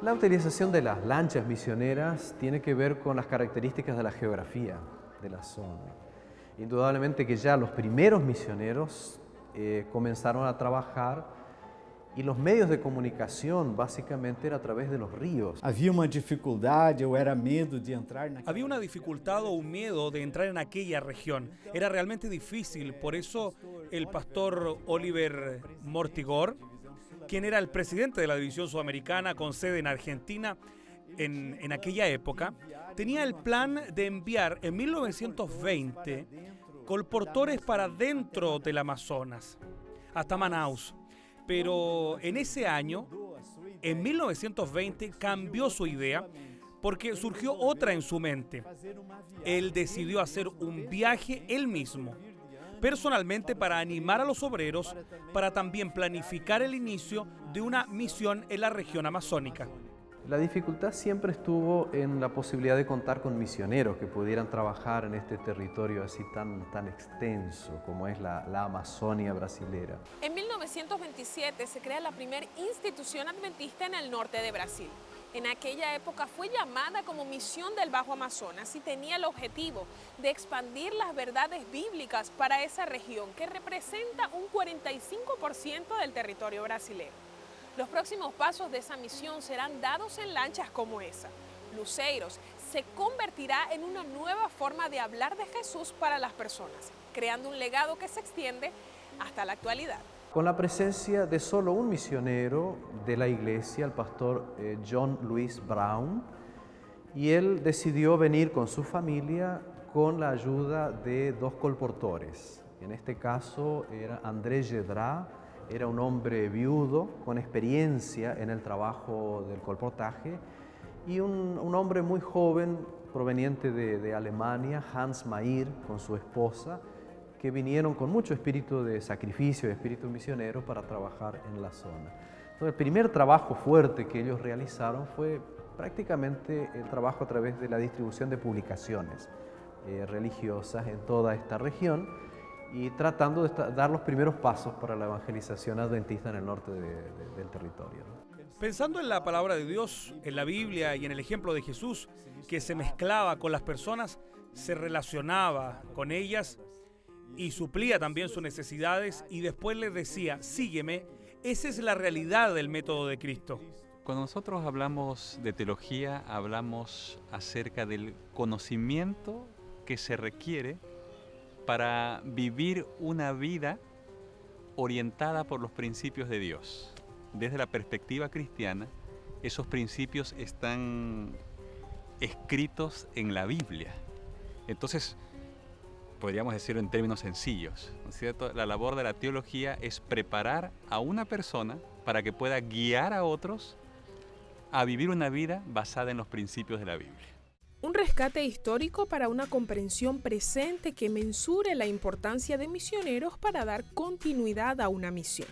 La utilización de las lanchas misioneras tiene que ver con las características de la geografía de la zona. Indudablemente que ya los primeros misioneros comenzaron a trabajar y los medios de comunicación básicamente era a través de los ríos. Havia uma dificuldade ou era medo de entrar naquela... Había una dificultad o un miedo de entrar en aquella región. Era realmente difícil, por eso el pastor Oliver Mortigor, quien era el presidente de la División Sudamericana con sede en Argentina en aquella época, tenía el plan de enviar en 1920 colportores para dentro del Amazonas, hasta Manaus. Pero en ese año, en 1920, cambió su idea porque surgió otra en su mente. Él decidió hacer un viaje él mismo, personalmente, para animar a los obreros, para también planificar el inicio de una misión en la región amazónica. La dificultad siempre estuvo en la posibilidad de contar con misioneros que pudieran trabajar en este territorio así tan extenso como es la Amazonia brasilera. En 1927 se crea la primera institución adventista en el norte de Brasil. En aquella época fue llamada como Misión del Bajo Amazonas y tenía el objetivo de expandir las verdades bíblicas para esa región que representa un 45% del territorio brasileño. Los próximos pasos de esa misión serán dados en lanchas como esa. Luceiros se convertirá en una nueva forma de hablar de Jesús para las personas, creando un legado que se extiende hasta la actualidad. Con la presencia de solo un misionero de la iglesia, el pastor John Louis Brown, y él decidió venir con su familia con la ayuda de dos colportores. En este caso era André Gedrá, era un hombre viudo con experiencia en el trabajo del colportaje, y un hombre muy joven proveniente de Alemania, Hans Mair, con su esposa, que vinieron con mucho espíritu de sacrificio y espíritu misionero para trabajar en la zona. Entonces, el primer trabajo fuerte que ellos realizaron fue prácticamente el trabajo a través de la distribución de publicaciones religiosas en toda esta región y tratando de dar los primeros pasos para la evangelización adventista en el norte del territorio, ¿no? Pensando en la palabra de Dios, en la Biblia y en el ejemplo de Jesús, que se mezclaba con las personas, se relacionaba con ellas y suplía también sus necesidades y después les decía, sígueme. Esa es la realidad del método de Cristo. Cuando nosotros hablamos de teología, hablamos acerca del conocimiento que se requiere para vivir una vida orientada por los principios de Dios. Desde la perspectiva cristiana, esos principios están escritos en la Biblia. Entonces, podríamos decirlo en términos sencillos, ¿no es cierto? La labor de la teología es preparar a una persona para que pueda guiar a otros a vivir una vida basada en los principios de la Biblia. Un rescate histórico para una comprensión presente que mensure la importancia de misioneros para dar continuidad a una misión.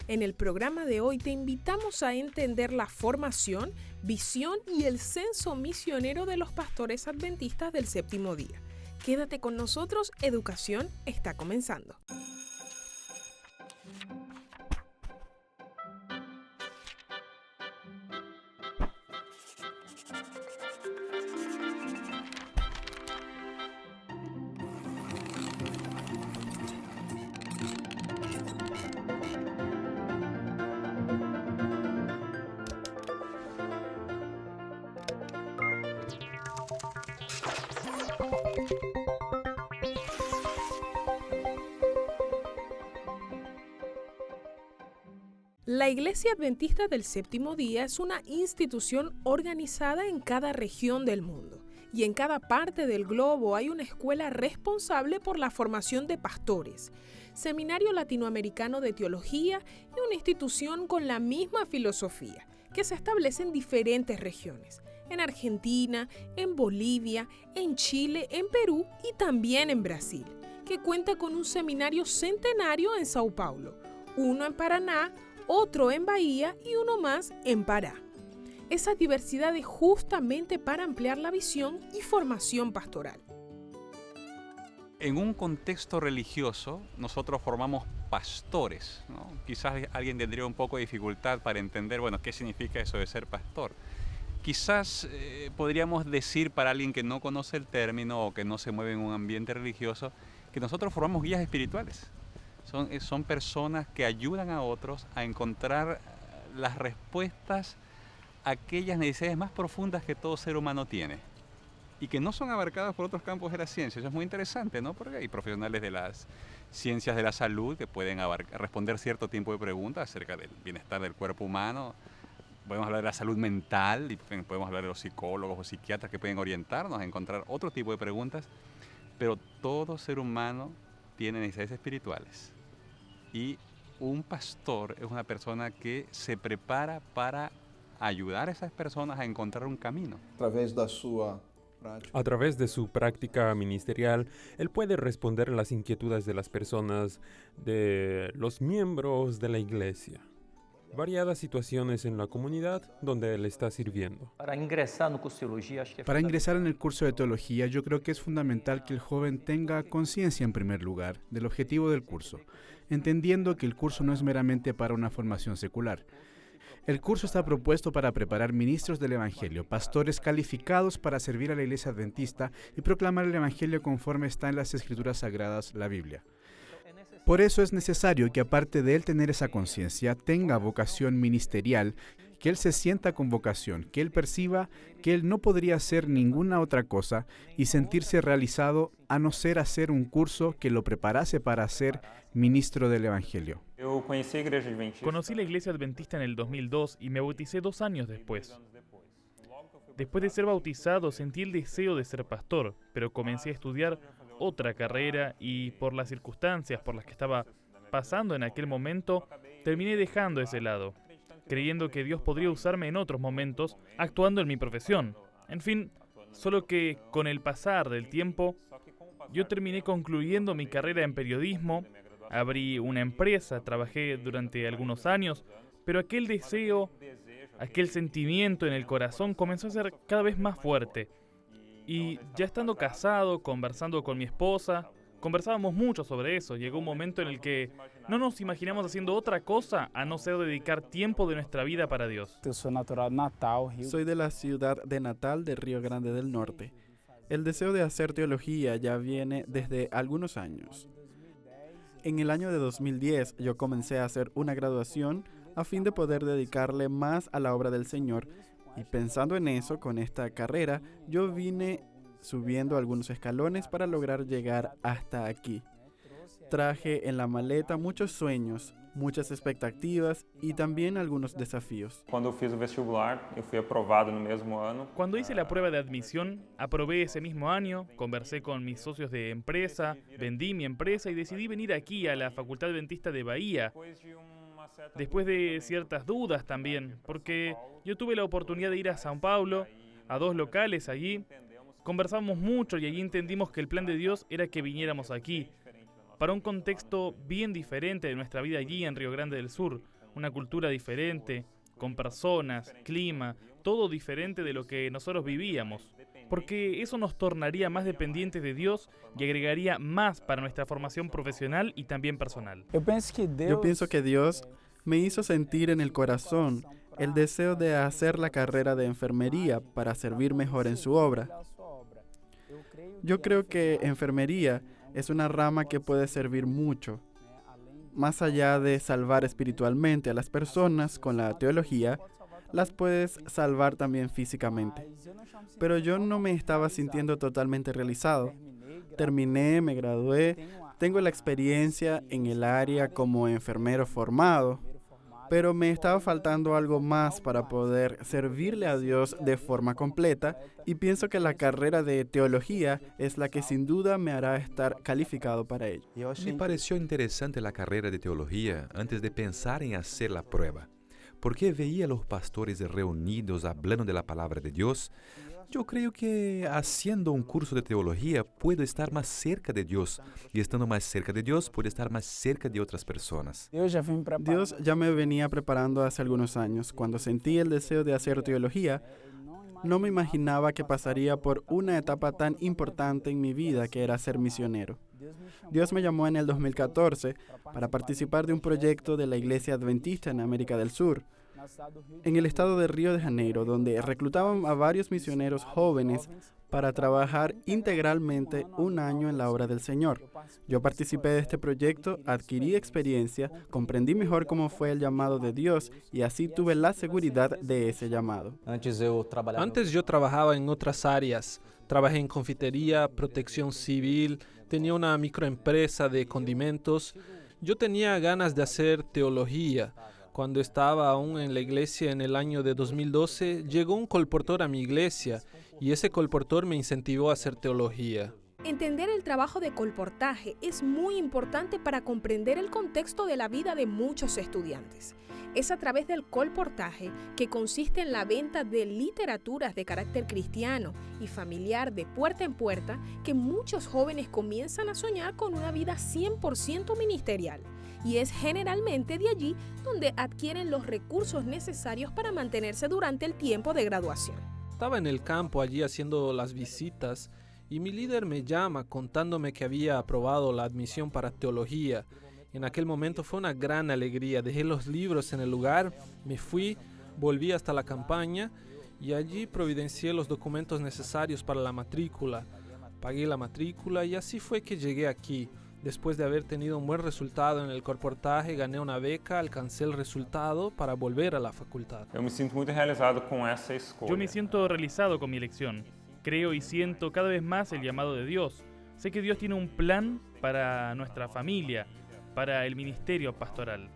En el programa de hoy te invitamos a entender la formación, visión y el censo misionero de los pastores adventistas del séptimo día. Quédate con nosotros, Educación está comenzando. La Iglesia Adventista del Séptimo Día es una institución organizada en cada región del mundo y en cada parte del globo hay una escuela responsable por la formación de pastores, Seminario Latinoamericano de Teología y una institución con la misma filosofía que se establece en diferentes regiones, en Argentina, en Bolivia, en Chile, en Perú y también en Brasil, que cuenta con un seminario centenario en Sao Paulo, uno en Paraná, otro en Bahía y uno más en Pará. Esa diversidad es justamente para ampliar la visión y formación pastoral. En un contexto religioso, nosotros formamos pastores, ¿no? Quizás alguien tendría un poco de dificultad para entender, bueno, qué significa eso de ser pastor. Quizás podríamos decir para alguien que no conoce el término o que no se mueve en un ambiente religioso, que nosotros formamos guías espirituales. Son personas que ayudan a otros a encontrar las respuestas a aquellas necesidades más profundas que todo ser humano tiene y que no son abarcadas por otros campos de la ciencia. Eso es muy interesante, ¿no? Porque hay profesionales de las ciencias de la salud que pueden responder cierto tipo de preguntas acerca del bienestar del cuerpo humano. Podemos hablar de la salud mental y podemos hablar de los psicólogos o psiquiatras que pueden orientarnos a encontrar otro tipo de preguntas, pero todo ser humano tiene necesidades espirituales. Y un pastor es una persona que se prepara para ayudar a esas personas a encontrar un camino. A través de su práctica ministerial, él puede responder a las inquietudes de las personas, de los miembros de la iglesia. Variadas situaciones en la comunidad donde él está sirviendo. Para ingresar en el curso de teología, yo creo que es fundamental que el joven tenga conciencia en primer lugar del objetivo del curso, entendiendo que el curso no es meramente para una formación secular. El curso está propuesto para preparar ministros del Evangelio, pastores calificados para servir a la Iglesia Adventista y proclamar el Evangelio conforme está en las Escrituras Sagradas, la Biblia. Por eso es necesario que, aparte de él tener esa conciencia, tenga vocación ministerial, que él se sienta con vocación, que él perciba que él no podría hacer ninguna otra cosa y sentirse realizado a no ser hacer un curso que lo preparase para ser ministro del Evangelio. Conocí la Iglesia Adventista en el 2002 y me bauticé 2 años después. Después de ser bautizado sentí el deseo de ser pastor, pero comencé a estudiar otra carrera y por las circunstancias por las que estaba pasando en aquel momento, terminé dejando ese lado, creyendo que Dios podría usarme en otros momentos, actuando en mi profesión. En fin, solo que con el pasar del tiempo, yo terminé concluyendo mi carrera en periodismo, abrí una empresa, trabajé durante algunos años, pero aquel deseo, aquel sentimiento en el corazón comenzó a ser cada vez más fuerte. Y ya estando casado, conversando con mi esposa, conversábamos mucho sobre eso. Llegó un momento en el que no nos imaginamos haciendo otra cosa a no ser dedicar tiempo de nuestra vida para Dios. Soy de la ciudad de Natal de Río Grande del Norte. El deseo de hacer teología ya viene desde algunos años. En el año de 2010 yo comencé a hacer una graduación a fin de poder dedicarle más a la obra del Señor. Y pensando en eso, con esta carrera, yo vine subiendo algunos escalones para lograr llegar hasta aquí. Traje en la maleta muchos sueños, muchas expectativas y también algunos desafíos. Cuando hice la prueba de admisión, aprobé ese mismo año, conversé con mis socios de empresa, vendí mi empresa y decidí venir aquí a la Facultad Adventista de Bahía. Después de ciertas dudas también, porque yo tuve la oportunidad de ir a São Paulo, a 2 locales allí, conversamos mucho y allí entendimos que el plan de Dios era que viniéramos aquí, para un contexto bien diferente de nuestra vida allí en Río Grande del Sur, una cultura diferente, con personas, clima, todo diferente de lo que nosotros vivíamos, porque eso nos tornaría más dependientes de Dios y agregaría más para nuestra formación profesional y también personal. Yo pienso que Dios me hizo sentir en el corazón el deseo de hacer la carrera de enfermería para servir mejor en su obra. Yo creo que enfermería es una rama que puede servir mucho. Más allá de salvar espiritualmente a las personas con la teología, las puedes salvar también físicamente. Pero yo no me estaba sintiendo totalmente realizado. Terminé, me gradué, tengo la experiencia en el área como enfermero formado, pero me estaba faltando algo más para poder servirle a Dios de forma completa y pienso que la carrera de teología es la que sin duda me hará estar calificado para ello. Me pareció interesante la carrera de teología antes de pensar en hacer la prueba, porque veía a los pastores reunidos hablando de la palabra de Dios. Yo creo que haciendo un curso de teología puedo estar más cerca de Dios y estando más cerca de Dios puedo estar más cerca de otras personas. Dios ya me venía preparando hace algunos años. Cuando sentí el deseo de hacer teología, no me imaginaba que pasaría por una etapa tan importante en mi vida que era ser misionero. Dios me llamó en el 2014 para participar de un proyecto de la Iglesia Adventista en América del Sur, en el estado de Río de Janeiro, donde reclutaban a varios misioneros jóvenes para trabajar integralmente un año en la obra del Señor. Yo participé de este proyecto, adquirí experiencia, comprendí mejor cómo fue el llamado de Dios y así tuve la seguridad de ese llamado. Antes yo trabajaba en otras áreas. Trabajé en confitería, protección civil, tenía una microempresa de condimentos. Yo tenía ganas de hacer teología. Cuando estaba aún en la iglesia en el año de 2012, llegó un colportor a mi iglesia y ese colportor me incentivó a hacer teología. Entender el trabajo de colportaje es muy importante para comprender el contexto de la vida de muchos estudiantes. Es a través del colportaje, que consiste en la venta de literaturas de carácter cristiano y familiar de puerta en puerta, que muchos jóvenes comienzan a soñar con una vida 100% ministerial. Y es generalmente de allí donde adquieren los recursos necesarios para mantenerse durante el tiempo de graduación. Estaba en el campo allí haciendo las visitas y mi líder me llama contándome que había aprobado la admisión para teología. En aquel momento fue una gran alegría. Dejé los libros en el lugar, me fui, volví hasta la campaña y allí providencié los documentos necesarios para la matrícula. Pagué la matrícula y así fue que llegué aquí. Después de haber tenido un buen resultado en el colportaje, gané una beca, alcancé el resultado para volver a la facultad. Yo me siento realizado con mi elección. Creo y siento cada vez más el llamado de Dios. Sé que Dios tiene un plan para nuestra familia, para el ministerio pastoral.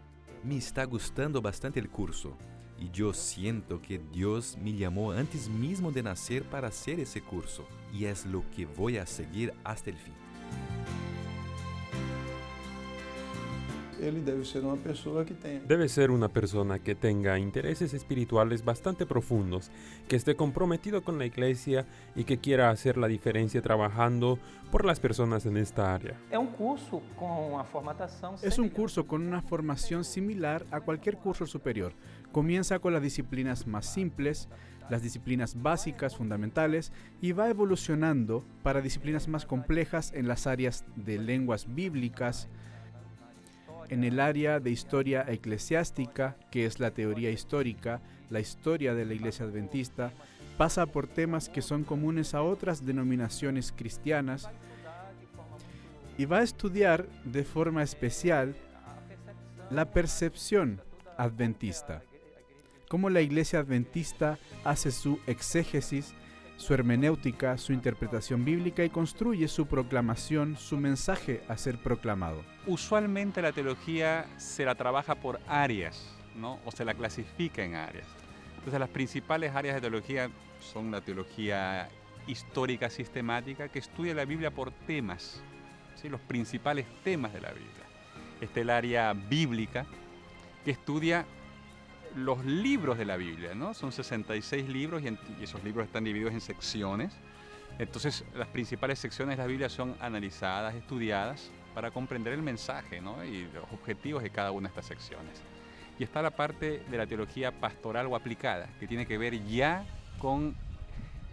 Me está gustando bastante el curso y yo siento que Dios me llamó antes mismo de nacer para hacer ese curso y es lo que voy a seguir hasta el fin. Debe ser una persona que tenga intereses espirituales bastante profundos, que esté comprometido con la iglesia y que quiera hacer la diferencia trabajando por las personas en esta área. Es un curso con una formación similar a cualquier curso superior. Comienza con las disciplinas más simples, las disciplinas básicas, fundamentales, y va evolucionando para disciplinas más complejas en las áreas de lenguas bíblicas, en el área de historia eclesiástica, que es la teoría histórica, la historia de la Iglesia Adventista, pasa por temas que son comunes a otras denominaciones cristianas y va a estudiar de forma especial la percepción adventista, cómo la Iglesia Adventista hace su exégesis, su hermenéutica, su interpretación bíblica y construye su proclamación, su mensaje a ser proclamado. Usualmente la teología se la trabaja por áreas, ¿no? O se la clasifica en áreas. Entonces las principales áreas de teología son la teología histórica sistemática, que estudia la Biblia por temas, ¿sí? Los principales temas de la Biblia. Está el área bíblica, que estudia los libros de la Biblia, ¿no? Son 66 libros y esos libros están divididos en secciones. Entonces, las principales secciones de la Biblia son analizadas, estudiadas para comprender el mensaje, ¿no? Y los objetivos de cada una de estas secciones. Y está la parte de la teología pastoral o aplicada, que tiene que ver ya con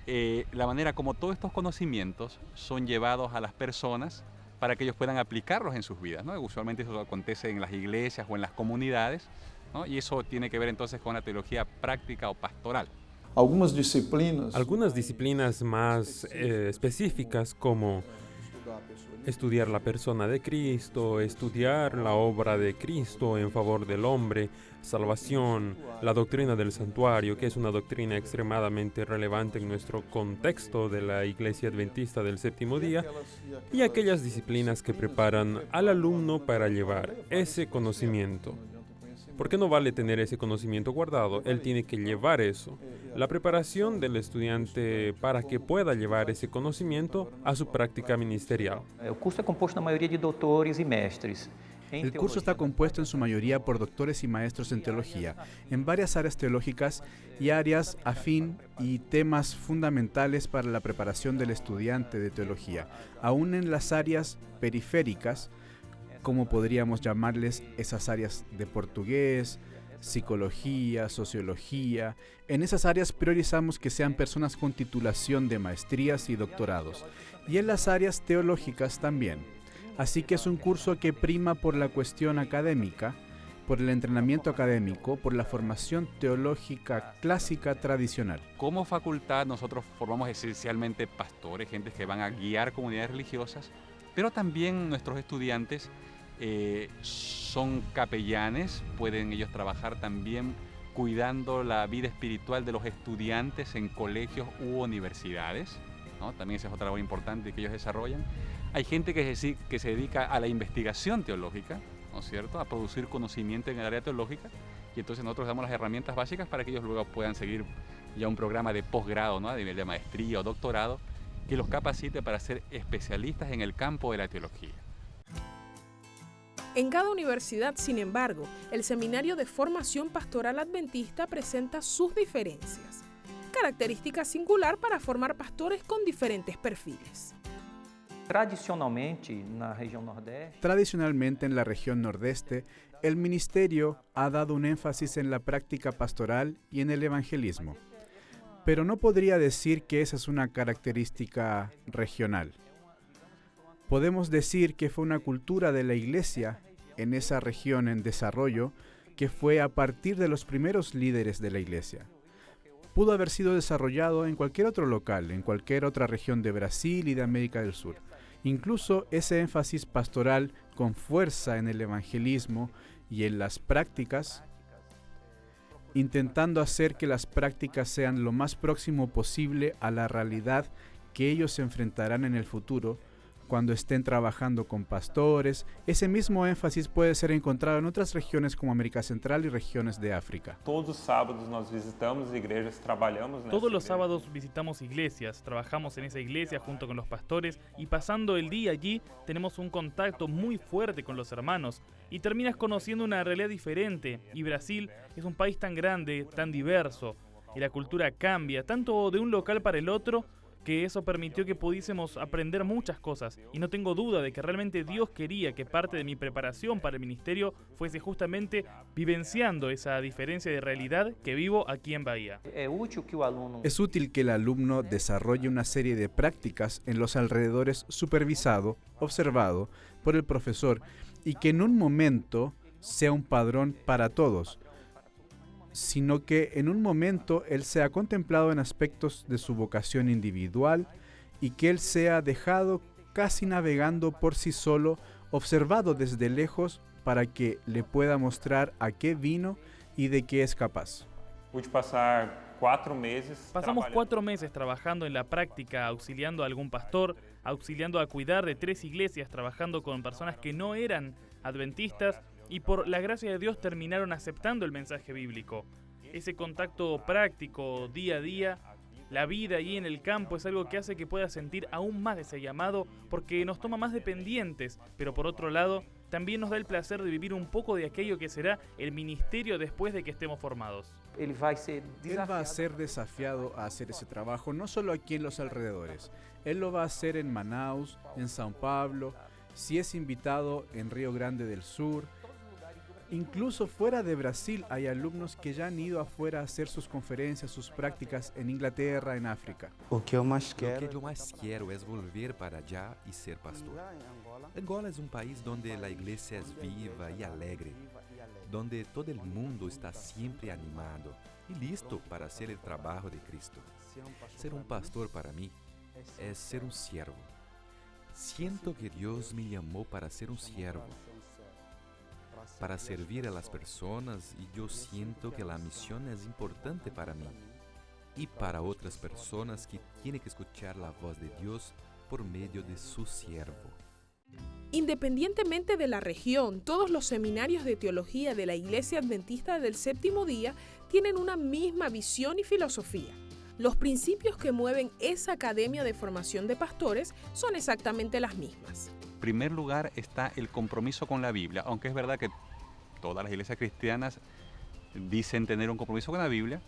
la manera como todos estos conocimientos son llevados a las personas para que ellos puedan aplicarlos en sus vidas, ¿no? Usualmente eso acontece en las iglesias o en las comunidades, ¿no? Y eso tiene que ver entonces con la teología práctica o pastoral. Algunas disciplinas más específicas, como estudiar la persona de Cristo, estudiar la obra de Cristo en favor del hombre, salvación, la doctrina del santuario, que es una doctrina extremadamente relevante en nuestro contexto de la Iglesia Adventista del Séptimo Día, y aquellas disciplinas que preparan al alumno para llevar ese conocimiento. Porque no vale tener ese conocimiento guardado, él tiene que llevar eso. La preparación del estudiante para que pueda llevar ese conocimiento a su práctica ministerial. El curso es compuesto en mayoría de doctores y maestros. El curso está compuesto en su mayoría por doctores y maestros en teología, en varias áreas teológicas y áreas afín y temas fundamentales para la preparación del estudiante de teología, aún en las áreas periféricas, como podríamos llamarles esas áreas de portugués, psicología, sociología. En esas áreas priorizamos que sean personas con titulación de maestrías y doctorados, y en las áreas teológicas también. Así que es un curso que prima por la cuestión académica, por el entrenamiento académico, por la formación teológica clásica tradicional. Como facultad nosotros formamos esencialmente pastores, gente que van a guiar comunidades religiosas, pero también nuestros estudiantes son capellanes, pueden ellos trabajar también cuidando la vida espiritual de los estudiantes en colegios u universidades, ¿no? También esa es otra labor importante que ellos desarrollan. Hay gente que se dedica a la investigación teológica, ¿no es cierto?, a producir conocimiento en el área teológica, y entonces nosotros damos las herramientas básicas para que ellos luego puedan seguir ya un programa de posgrado, ¿no?, a nivel de maestría o doctorado, que los capacite para ser especialistas en el campo de la teología. En cada universidad, sin embargo, el Seminario de Formación Pastoral Adventista presenta sus diferencias, característica singular para formar pastores con diferentes perfiles. Tradicionalmente en la región nordeste, el ministerio ha dado un énfasis en la práctica pastoral y en el evangelismo. Pero no podría decir que esa es una característica regional. Podemos decir que fue una cultura de la Iglesia en esa región en desarrollo que fue a partir de los primeros líderes de la Iglesia. Pudo haber sido desarrollado en cualquier otro local, en cualquier otra región de Brasil y de América del Sur. Incluso ese énfasis pastoral con fuerza en el evangelismo y en las prácticas, intentando hacer que las prácticas sean lo más próximo posible a la realidad que ellos se enfrentarán en el futuro cuando estén trabajando con pastores. Ese mismo énfasis puede ser encontrado en otras regiones como América Central y regiones de África. Todos los sábados visitamos iglesias, trabajamos. Todos los sábados visitamos iglesias, trabajamos en esa iglesia junto con los pastores y pasando el día allí tenemos un contacto muy fuerte con los hermanos y terminas conociendo una realidad diferente. Y Brasil es un país tan grande, tan diverso y la cultura cambia tanto de un local para el otro, que eso permitió que pudiésemos aprender muchas cosas, y no tengo duda de que realmente Dios quería que parte de mi preparación para el ministerio fuese justamente vivenciando esa diferencia de realidad que vivo aquí en Bahía. Es útil que el alumno desarrolle una serie de prácticas en los alrededores supervisado, observado por el profesor, y que en un momento sea un padrón para todos, sino que en un momento él sea contemplado en aspectos de su vocación individual y que él sea dejado casi navegando por sí solo, observado desde lejos para que le pueda mostrar a qué vino y de qué es capaz. Pasamos 4 meses trabajando en la práctica, auxiliando a algún pastor, auxiliando a cuidar de 3 iglesias, trabajando con personas que no eran adventistas, y por la gracia de Dios terminaron aceptando el mensaje bíblico. Ese contacto práctico, día a día, la vida allí en el campo es algo que hace que pueda sentir aún más ese llamado porque nos toma más dependientes, pero por otro lado, también nos da el placer de vivir un poco de aquello que será el ministerio después de que estemos formados. Él va a ser desafiado a hacer ese trabajo, no solo aquí en los alrededores. Él lo va a hacer en Manaus, en São Paulo, si es invitado en Río Grande del Sur. Incluso fuera de Brasil hay alumnos que ya han ido afuera a hacer sus conferencias, sus prácticas en Inglaterra, en África. Lo que yo más quiero es volver para allá y ser pastor. Angola es un país donde la iglesia es viva y alegre, donde todo el mundo está siempre animado y listo para hacer el trabajo de Cristo. Ser un pastor para mí es ser un siervo. Siento que Dios me llamó para ser un siervo, para servir a las personas, y yo siento que la misión es importante para mí y para otras personas que tienen que escuchar la voz de Dios por medio de su siervo. Independientemente de la región, todos los seminarios de teología de la Iglesia Adventista del Séptimo Día tienen una misma visión y filosofía. Los principios que mueven esa academia de formación de pastores son exactamente las mismas. En primer lugar está el compromiso con la Biblia, aunque es verdad que todas las iglesias cristianas dicen tener un compromiso con la Biblia.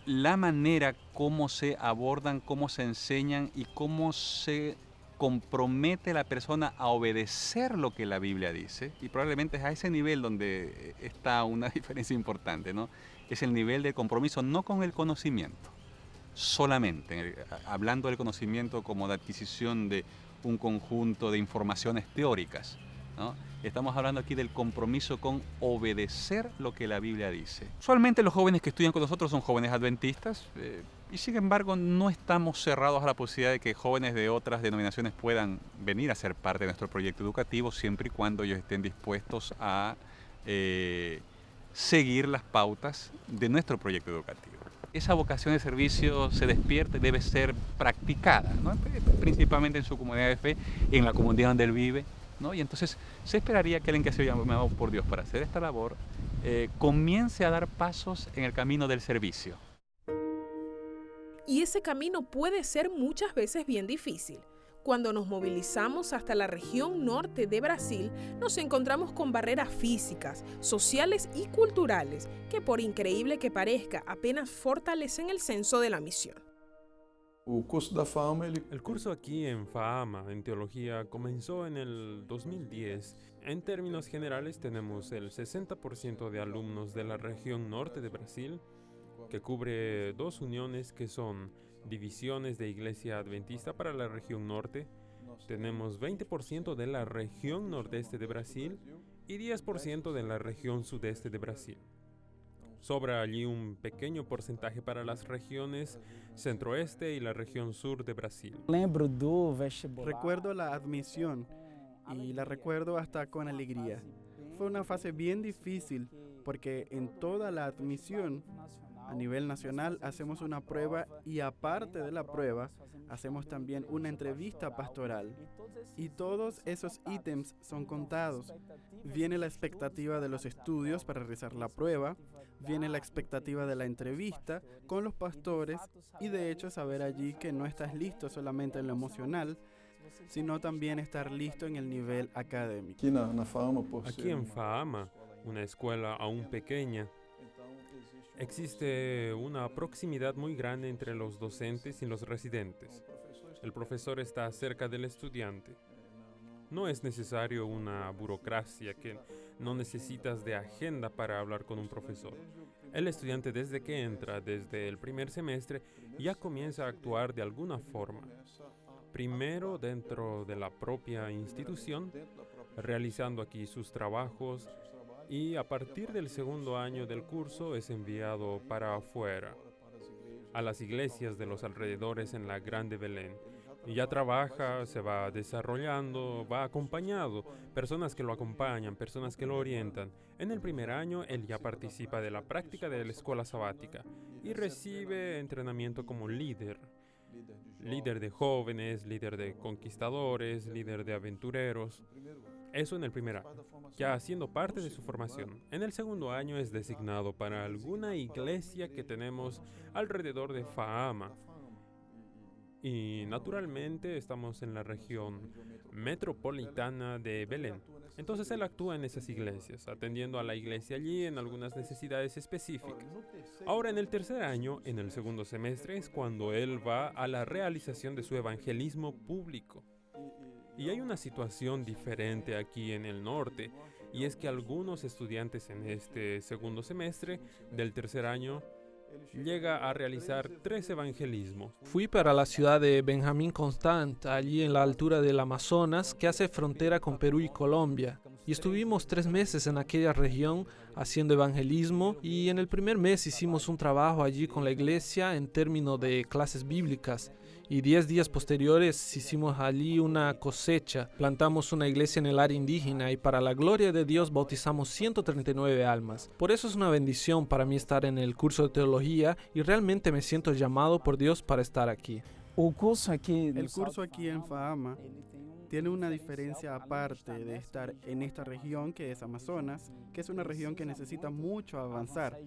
La manera cómo se abordan, cómo se enseñan y cómo se compromete la persona a obedecer lo que la Biblia dice, y probablemente es a ese nivel donde está una diferencia importante, ¿no? Es el nivel de compromiso, no con el conocimiento solamente, hablando del conocimiento como de adquisición de un conjunto de informaciones teóricas, ¿no? Estamos hablando aquí del compromiso con obedecer lo que la Biblia dice. Usualmente los jóvenes que estudian con nosotros son jóvenes adventistas y sin embargo no estamos cerrados a la posibilidad de que jóvenes de otras denominaciones puedan venir a ser parte de nuestro proyecto educativo siempre y cuando ellos estén dispuestos a seguir las pautas de nuestro proyecto educativo. Esa vocación de servicio se despierta y debe ser practicada, ¿no? Principalmente en su comunidad de fe, en la comunidad donde él vive, ¿no? Y entonces se esperaría que alguien que ha sido llamado por Dios para hacer esta labor comience a dar pasos en el camino del servicio. Y ese camino puede ser muchas veces bien difícil. Cuando nos movilizamos hasta la región norte de Brasil, nos encontramos con barreras físicas, sociales y culturales que, por increíble que parezca, apenas fortalecen el senso de la misión. El curso aquí en FAAMA, en teología, comenzó en el 2010. En términos generales tenemos el 60% de alumnos de la región norte de Brasil, que cubre 2 uniones que son divisiones de Iglesia Adventista para la región norte. Tenemos 20% de la región nordeste de Brasil y 10% de la región sudeste de Brasil. Sobra allí un pequeño porcentaje para las regiones centroeste y la región sur de Brasil. Recuerdo la admisión y la recuerdo hasta con alegría. Fue una fase bien difícil porque en toda la admisión a nivel nacional hacemos una prueba y aparte de la prueba hacemos también una entrevista pastoral y todos esos ítems son contados. Viene la expectativa de los estudios para realizar la prueba, viene la expectativa de la entrevista con los pastores y de hecho saber allí que no estás listo solamente en lo emocional, sino también estar listo en el nivel académico. Aquí en FAAMA, una escuela aún pequeña, existe una proximidad muy grande entre los docentes y los residentes. El profesor está cerca del estudiante. No es necesario una burocracia que no necesitas de agenda para hablar con un profesor. El estudiante desde que entra, desde el primer semestre, ya comienza a actuar de alguna forma. Primero dentro de la propia institución, realizando aquí sus trabajos, y a partir del segundo año del curso es enviado para afuera, a las iglesias de los alrededores en la Grande Belén. Y ya trabaja, se va desarrollando, va acompañado, personas que lo acompañan, personas que lo orientan. En el primer año él ya participa de la práctica de la escuela sabática y recibe entrenamiento como líder de jóvenes, líder de conquistadores, líder de aventureros. Eso en el primer año, ya haciendo parte de su formación. En el segundo año es designado para alguna iglesia que tenemos alrededor de FAAMA. Y naturalmente estamos en la región metropolitana de Belén. Entonces él actúa en esas iglesias, atendiendo a la iglesia allí en algunas necesidades específicas. Ahora en el tercer año, en el segundo semestre, es cuando él va a la realización de su evangelismo público. Y hay una situación diferente aquí en el norte, y es que algunos estudiantes en este segundo semestre del tercer año llega a realizar 3 evangelismos. Fui para la ciudad de Benjamín Constant, allí en la altura del Amazonas, que hace frontera con Perú y Colombia. Y estuvimos 3 meses en aquella región haciendo evangelismo y en el primer mes hicimos un trabajo allí con la iglesia en términos de clases bíblicas. Y 10 días posteriores hicimos allí una cosecha, plantamos una iglesia en el área indígena y para la gloria de Dios bautizamos 139 almas. Por eso es una bendición para mí estar en el curso de teología y realmente me siento llamado por Dios para estar aquí. El curso aquí en FAAMA tiene una diferencia aparte de estar en esta región que es Amazonas, que es una región que necesita mucho avanzar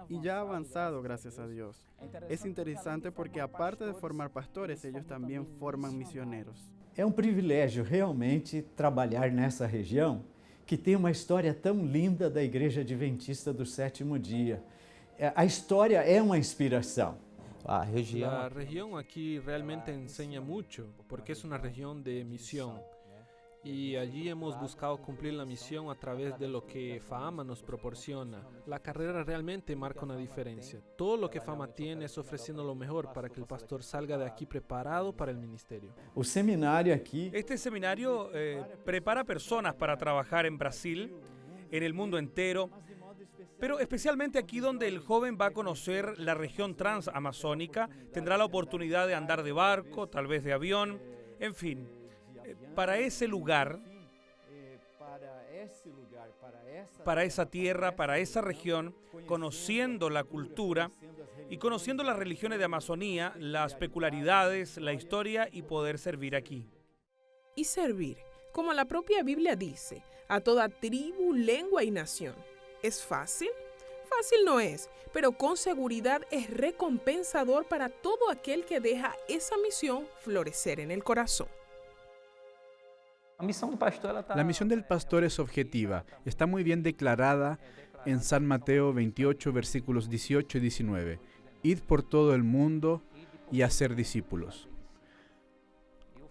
y ya ha avanzado gracias a Dios. Es interesante porque aparte de formar pastores, ellos también forman misioneros. É privilégio realmente trabalhar nessa região que tem uma história tão linda da Igreja Adventista do Sétimo Dia. A história é uma inspiração. La región aquí realmente enseña mucho porque es una región de misión y allí hemos buscado cumplir la misión a través de lo que FAAMA nos proporciona. La carrera realmente marca una diferencia. Todo lo que FAAMA tiene es ofreciendo lo mejor para que el pastor salga de aquí preparado para el ministerio. O seminario aquí... Este seminario prepara personas para trabajar en Brasil, en el mundo entero, pero especialmente aquí donde el joven va a conocer la región transamazónica, tendrá la oportunidad de andar de barco, tal vez de avión, en fin, para ese lugar, para esa tierra, para esa región, conociendo la cultura y conociendo las religiones de Amazonía, las peculiaridades, la historia y poder servir aquí. Y servir, como la propia Biblia dice, a toda tribu, lengua y nación. ¿Es fácil? Fácil no es, pero con seguridad es recompensador para todo aquel que deja esa misión florecer en el corazón. La misión del pastor es objetiva, está muy bien declarada en San Mateo 28, versículos 18 y 19. Id por todo el mundo y hacer discípulos.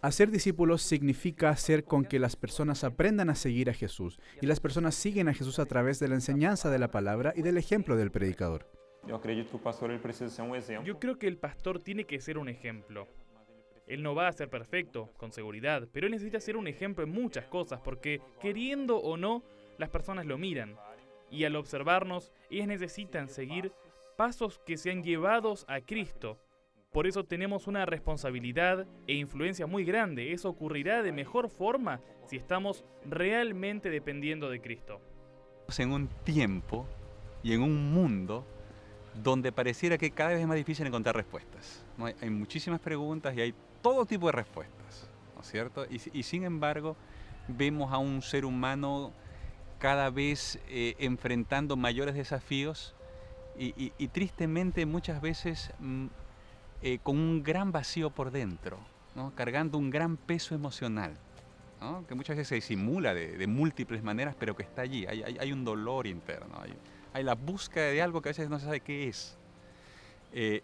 Hacer discípulos significa hacer con que las personas aprendan a seguir a Jesús, y las personas siguen a Jesús a través de la enseñanza de la palabra y del ejemplo del predicador. Yo creo que el pastor tiene que ser un ejemplo. Él no va a ser perfecto, con seguridad, pero él necesita ser un ejemplo en muchas cosas, porque queriendo o no, las personas lo miran. Y al observarnos, ellas necesitan seguir pasos que sean llevados a Cristo. Por eso tenemos una responsabilidad e influencia muy grande. Eso ocurrirá de mejor forma si estamos realmente dependiendo de Cristo. En un tiempo y en un mundo donde pareciera que cada vez es más difícil encontrar respuestas, ¿no? Hay muchísimas preguntas y hay todo tipo de respuestas, ¿no es cierto? Y sin embargo, vemos a un ser humano cada vez enfrentando mayores desafíos y tristemente muchas veces con un gran vacío por dentro, ¿no? Cargando un gran peso emocional, ¿no? Que muchas veces se disimula de múltiples maneras, pero que está allí. Hay un dolor interno, hay la búsqueda de algo que a veces no se sabe qué es.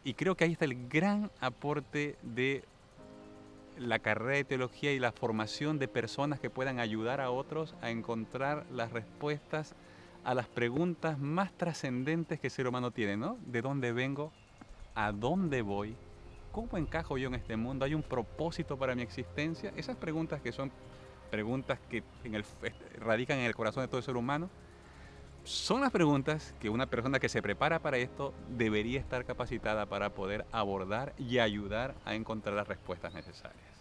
Y creo que ahí está el gran aporte de la carrera de teología y la formación de personas que puedan ayudar a otros a encontrar las respuestas a las preguntas más trascendentes que el ser humano tiene, ¿no? ¿De dónde vengo? ¿A dónde voy? ¿Cómo encajo yo en este mundo? ¿Hay un propósito para mi existencia? Esas preguntas que son preguntas que radican en el corazón de todo ser humano, son las preguntas que una persona que se prepara para esto debería estar capacitada para poder abordar y ayudar a encontrar las respuestas necesarias.